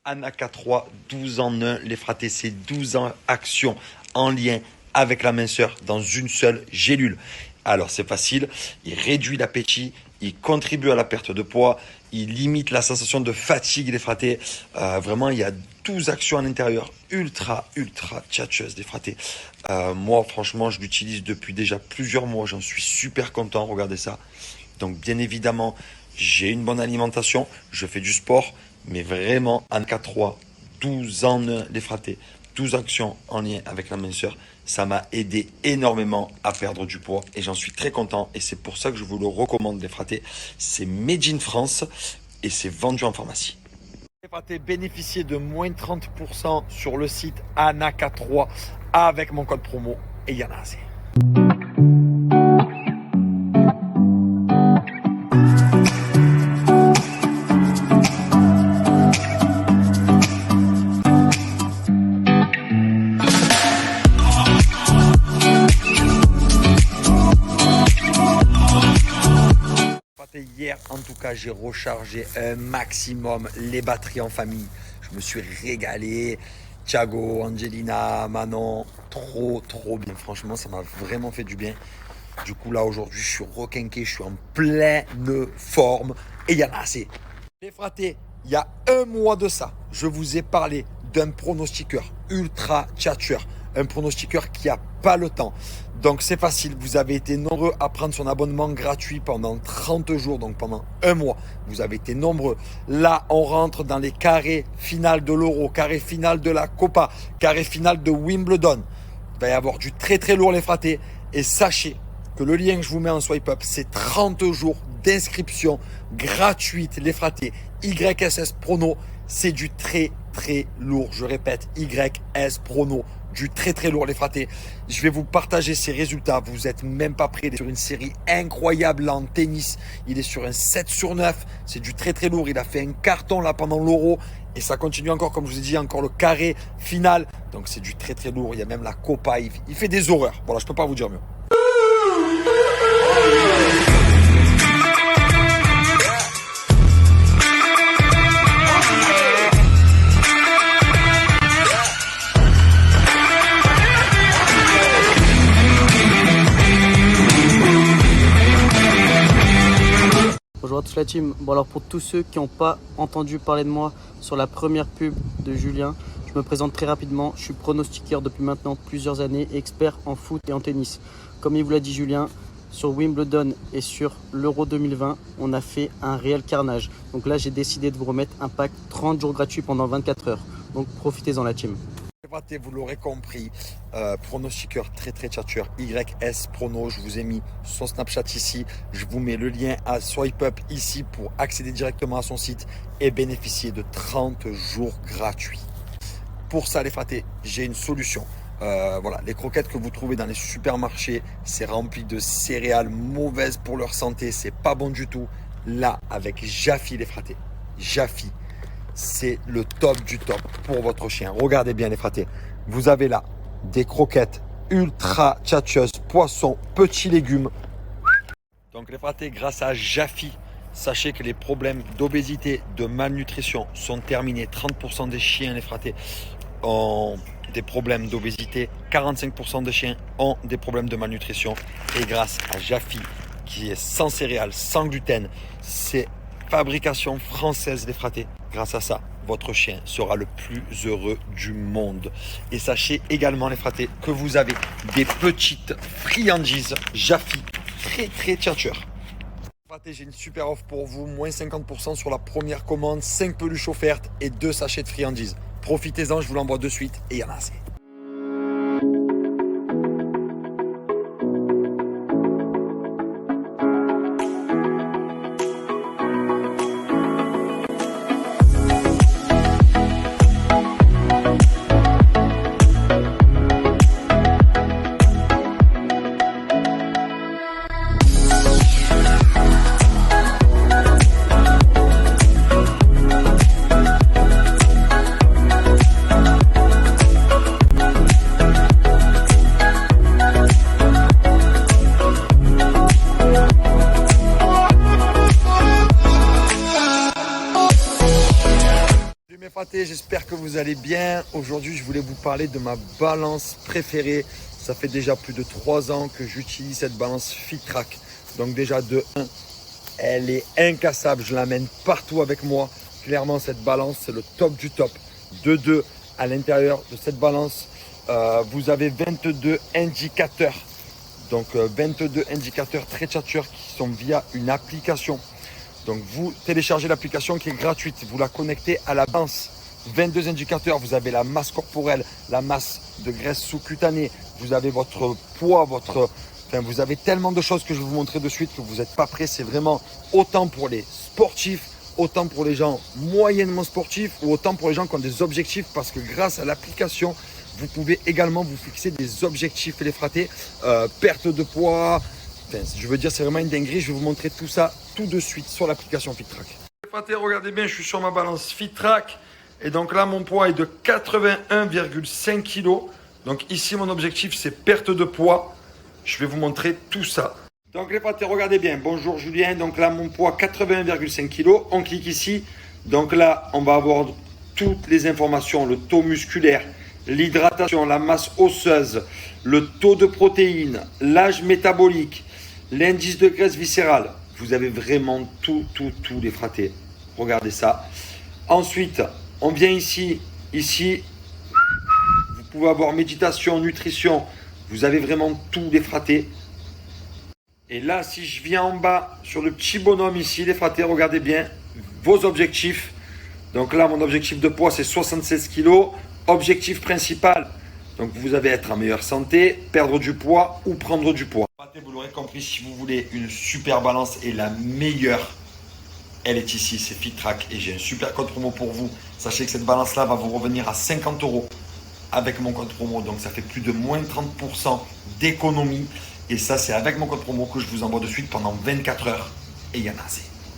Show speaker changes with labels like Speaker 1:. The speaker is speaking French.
Speaker 1: Anaka 3, 12 en 1, les fratés, c'est 12 en action en lien avec la minceur dans une seule gélule. Alors c'est facile, il réduit l'appétit, il contribue à la perte de poids, il limite la sensation de fatigue des fratés. Vraiment, il y a 12 actions à l'intérieur, ultra tchatcheuse des fratés. Moi, franchement, je l'utilise depuis déjà plusieurs mois, j'en suis super content, regardez ça. Donc bien évidemment, j'ai une bonne alimentation, je fais du sport, mais vraiment, Anaka 3, 12 en 1, les fratés, 12 actions en lien avec la minceur, ça m'a aidé énormément à perdre du poids et j'en suis très content et c'est pour ça que je vous le recommande, les fratés. C'est made in France et c'est vendu en pharmacie. Les fratés, bénéficiez de moins de 30% sur le site Anaka 3 avec mon code promo et il y en a assez. Hier, en tout cas, j'ai rechargé un maximum les batteries en famille. Je me suis régalé. Thiago, Angelina, Manon, trop bien. Franchement, ça m'a vraiment fait du bien. Du coup, là, aujourd'hui, je suis requinqué, je suis en pleine forme et il y en a assez. Les fratés, il y a un mois de ça, je vous ai parlé d'un pronostiqueur ultra tchatcheur. Un pronostiqueur qui n'a pas le temps. Donc c'est facile, vous avez été nombreux à prendre son abonnement gratuit pendant 30 jours, donc pendant un mois. Vous avez été nombreux. Là, on rentre dans les carrés finales de l'Euro, carré final de la Copa, carré final de Wimbledon. Il va y avoir du très lourd, les fratés. Et sachez que le lien que je vous mets en swipe up, c'est 30 jours d'inscription gratuite, les fratés. YSS Prono, c'est du très lourd. Je répète, YS Prono. Du très lourd, les fratés. Je vais vous partager ses résultats. Vous n'êtes même pas prêts. Il est sur une série incroyable là, en tennis. Il est sur un 7 sur 9. C'est du très lourd. Il a fait un carton là pendant l'Euro. Et ça continue encore, comme je vous ai dit, encore le carré final. Donc c'est du très lourd. Il y a même la Copa. Il fait des horreurs. Voilà, je ne peux pas vous dire mieux.
Speaker 2: Bonjour à tous la team. Bon alors pour tous ceux qui n'ont pas entendu parler de moi sur la première pub de Julien, je me présente très rapidement. Je suis pronostiqueur depuis maintenant plusieurs années, expert en foot et en tennis. Comme il vous l'a dit Julien, sur Wimbledon et sur l'Euro 2020, on a fait un réel carnage. Donc là j'ai décidé de vous remettre un pack 30 jours gratuits pendant 24 heures. Donc profitez-en la team.
Speaker 1: Vous l'aurez compris, pronostiqueur très tchatcheur, YS Prono, je vous ai mis son Snapchat ici, je vous mets le lien à swipe up ici pour accéder directement à son site et bénéficier de 30 jours gratuits. Pour ça les fratés, j'ai une solution. Voilà, les croquettes que vous trouvez dans les supermarchés, c'est rempli de céréales mauvaises pour leur santé, c'est pas bon du tout. Là, avec Jaffy les fratés, Jaffy, c'est le top du top pour votre chien. Regardez bien les fratés. Vous avez là des croquettes ultra tchatcheuses, poissons, petits légumes. Donc les fratés, grâce à Jaffy, sachez que les problèmes d'obésité, de malnutrition sont terminés. 30% des chiens, les fratés, ont des problèmes d'obésité. 45% des chiens ont des problèmes de malnutrition. Et grâce à Jaffy, qui est sans céréales, sans gluten, c'est fabrication française, les fratés. Grâce à ça, votre chien sera le plus heureux du monde. Et sachez également, les fratés, que vous avez des petites friandises Jaffy très tchatcheur. Fratés, j'ai une super offre pour vous, moins 50% sur la première commande, 5 peluches offertes et 2 sachets de friandises. Profitez-en, je vous l'envoie de suite et il y en a assez. fratés, j'espère que vous allez bien. Aujourd'hui, je voulais vous parler de ma balance préférée. Ça fait déjà plus de 3 ans que j'utilise cette balance FitTrack. Donc déjà de 1, elle est incassable. Je l'amène partout avec moi. Clairement, cette balance, c'est le top du top. De 2, à l'intérieur de cette balance, vous avez 22 indicateurs. Donc 22 indicateurs très tchatcheurs qui sont via une application. Donc vous téléchargez l'application qui est gratuite, vous la connectez à la balance. 22 indicateurs, vous avez la masse corporelle, la masse de graisse sous-cutanée, vous avez votre poids, vous avez tellement de choses que je vais vous montrer de suite que vous n'êtes pas prêts. C'est vraiment autant pour les sportifs, autant pour les gens moyennement sportifs ou autant pour les gens qui ont des objectifs, parce que grâce à l'application, vous pouvez également vous fixer des objectifs et les frater, perte de poids. Je veux dire, c'est vraiment une dinguerie. Je vais vous montrer tout ça tout de suite sur l'application FitTrack. Les fratés, regardez bien, je suis sur ma balance FitTrack. Et donc là, mon poids est de 81,5 kg. Donc ici, mon objectif, c'est perte de poids. Je vais vous montrer tout ça. Donc les fratés, regardez bien. Bonjour Julien. Donc là, mon poids 81,5 kg. On clique ici. Donc là, on va avoir toutes les informations. Le taux musculaire, l'hydratation, la masse osseuse, le taux de protéines, l'âge métabolique, l'indice de graisse viscérale. Vous avez vraiment tout les fratés. Regardez ça. Ensuite, on vient ici. Ici, vous pouvez avoir méditation, nutrition. Vous avez vraiment tout les fratés. Et là, si je viens en bas sur le petit bonhomme ici, les fratés, regardez bien vos objectifs. Donc là, mon objectif de poids, c'est 76 kg. Objectif principal, donc vous avez être en meilleure santé, perdre du poids ou prendre du poids. Vous l'aurez compris, si vous voulez une super balance et la meilleure, elle est ici, c'est FitTrack. Et j'ai un super code promo pour vous. Sachez que cette balance-là va vous revenir à 50 € avec mon code promo. Donc ça fait plus de moins 30% d'économie. Et ça, c'est avec mon code promo que je vous envoie de suite pendant 24 heures. Et il y en a assez.